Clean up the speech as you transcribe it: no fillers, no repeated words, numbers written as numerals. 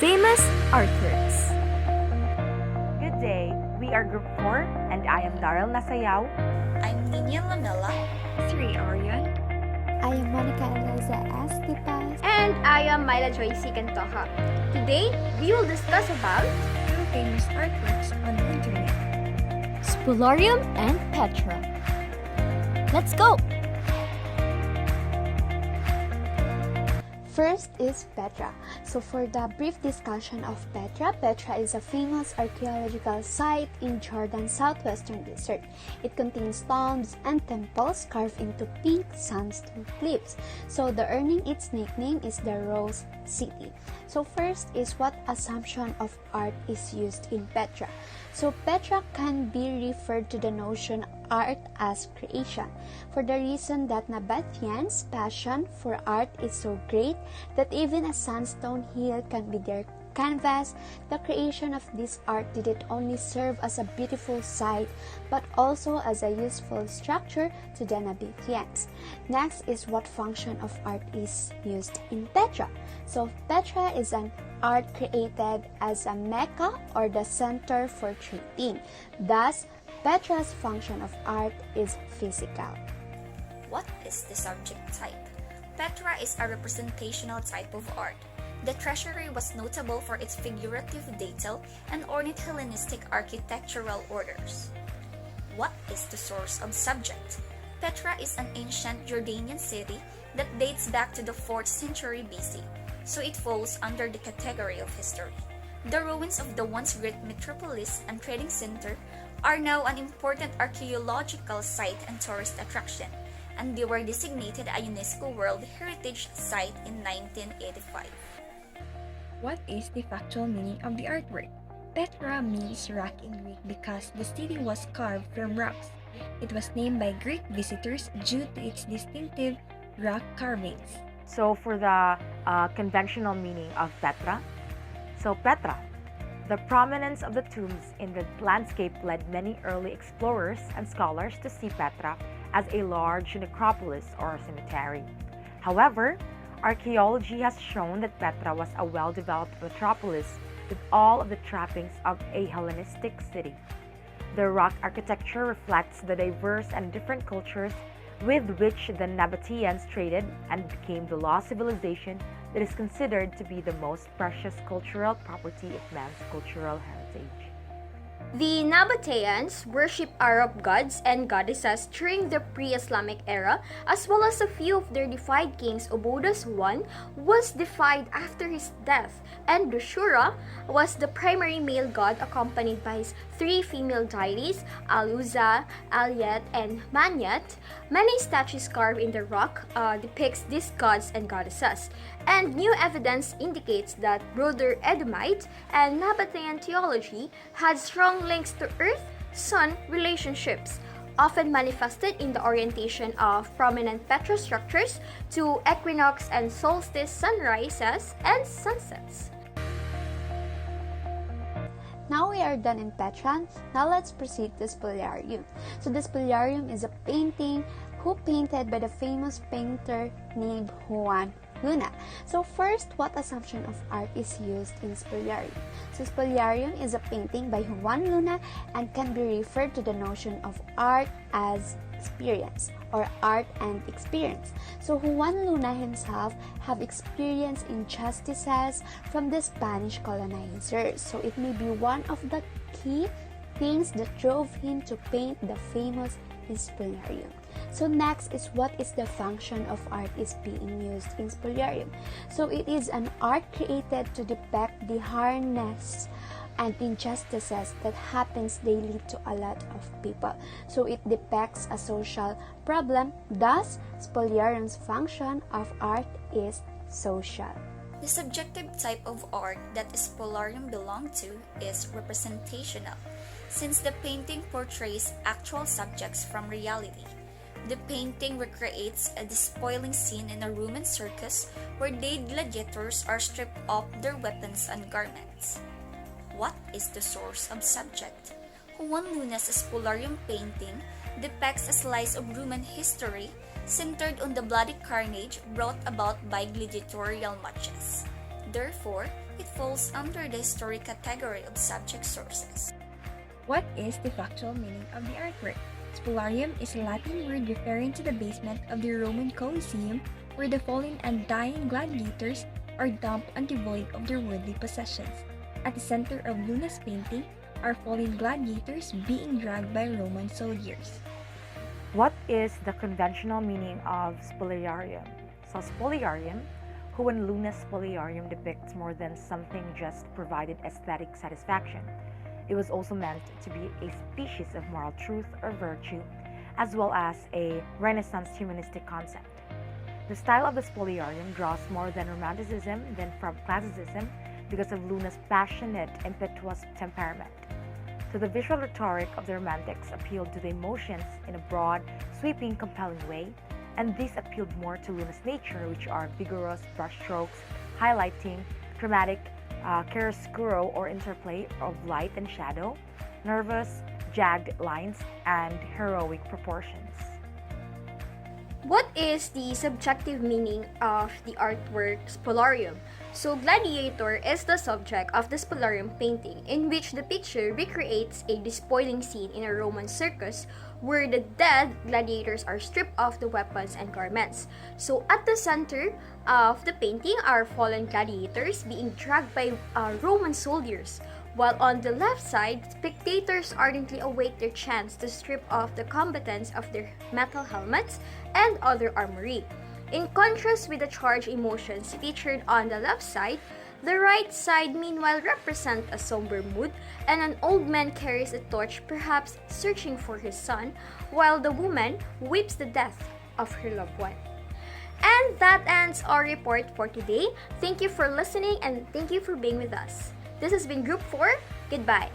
famous artworks. Good day, we are Group 4 and I am NASAYAO. I'm NIñA LAMELA. 3 ORION. I am Monica ELIZA And I am Maila Cantoja. Today, we will discuss about Two famous artworks on the internet. Spolarium and Petra. Let's go! First is Petra. So for the brief discussion of Petra, Petra is a famous archaeological site in Jordan's southwestern desert. It contains tombs and temples carved into pink sandstone cliffs. So the earning its nickname is the Rose City. So first is what assumption of art is used in Petra. So Petra can be referred to the notion art as creation, for the reason that Nabateans' passion for art is so great that even a sandstone hill can be their canvas. The creation of this art didn't only serve as a beautiful sight, but also as a useful structure to the Nabateans. Next is what function of art is used in Petra. So Petra is an art created as a mecca or the center for trading. Thus, Petra's function of art is physical. What is the subject type? Petra is a representational type of art. The treasury was notable for its figurative detail and ornate Hellenistic architectural orders. What is the source of subject? Petra is an ancient Jordanian city that dates back to the 4th century BC, so it falls under the category of history. The ruins of the once great metropolis and trading center are now an important archaeological site and tourist attraction, and they were designated a UNESCO World Heritage Site in 1985. What is the factual meaning of the artwork? Petra means rock in Greek because the city was carved from rocks. It was named by Greek visitors due to its distinctive rock carvings. So for the conventional meaning of Petra, Petra, the prominence of the tombs in the landscape led many early explorers and scholars to see Petra as a large necropolis or cemetery. However, archaeology has shown that Petra was a well-developed metropolis with all of the trappings of a Hellenistic city. The rock architecture reflects the diverse and different cultures with which the Nabateans traded and became the lost civilization that is considered to be the most precious cultural property of man's cultural heritage. the Nabateans worship Arab gods and goddesses during the pre-Islamic era, as well as a few of their deified kings. Obodas I was deified after his death, and Dushura was the primary male god accompanied by his 3 female deities, Aluza, Alyet, and Manyet. Many statues carved in the rock depicts these gods and goddesses, and new evidence indicates that Broader Edomite and Nabatean theology had strong links to Earth-Sun relationships, often manifested in the orientation of prominent Petra structures to equinox and solstice sunrises and sunsets. Now we are done in Petra. Now let's proceed to Spolarium. So the Spolarium is a painting painted by the famous painter named Juan Luna. So first, what assumption of art is used in Spolarium? So Spolarium is a painting by Juan Luna and can be referred to the notion of art as experience or art and experience. So Juan Luna himself have experienced injustices from the Spanish colonizers. So it may be one of the key things that drove him to paint the famous Spolarium. So next is what is the function of art is being used in Spolarium. So it is an art created to depict the harness and injustices that happens daily to a lot of people. So it depicts a social problem. Thus, Spolarium's function of art is social. The subjective type of art that Spolarium belonged to is representational, since the painting portrays actual subjects from reality. The painting recreates a despoiling scene in a Roman circus where dead gladiators are stripped of their weapons and garments. What is the source of subject? Juan Luna's Spolarium painting depicts a slice of Roman history centered on the bloody carnage brought about by gladiatorial matches. Therefore, it falls under the historic category of subject sources. What is the factual meaning of the artwork? Spolarium is a Latin word referring to the basement of the Roman Colosseum where the fallen and dying gladiators are dumped and devoid of their worldly possessions. At the center of Luna's painting are fallen gladiators being dragged by Roman soldiers. What is the conventional meaning of Spolarium? So Spolarium, who in Luna's Spolarium depicts more than something just provided aesthetic satisfaction. It was also meant to be a species of moral truth or virtue, as well as a Renaissance humanistic concept. The style of the Spolarium draws more than Romanticism than from Classicism because of Luna's passionate, impetuous temperament. So the visual rhetoric of the Romantics appealed to the emotions in a broad, sweeping, compelling way, and this appealed more to Luna's nature, which are vigorous brushstrokes, highlighting, dramatic chiaroscuro or interplay of light and shadow, nervous, jagged lines, and heroic proportions. What is the subjective meaning of the artwork Spolarium? So, Gladiator is the subject of the Spolarium painting, in which the picture recreates a despoiling scene in a Roman circus where the dead gladiators are stripped of the weapons and garments. So, at the center of the painting are fallen gladiators being dragged by Roman soldiers, while on the left side, spectators ardently await their chance to strip off the combatants of their metal helmets and other armory. In contrast with the charged emotions featured on the left side, the right side meanwhile represents a somber mood, and an old man carries a torch, perhaps searching for his son, while the woman weeps the death of her loved one. And that ends our report for today. Thank you for listening and thank you for being with us. This has been Group 4. Goodbye.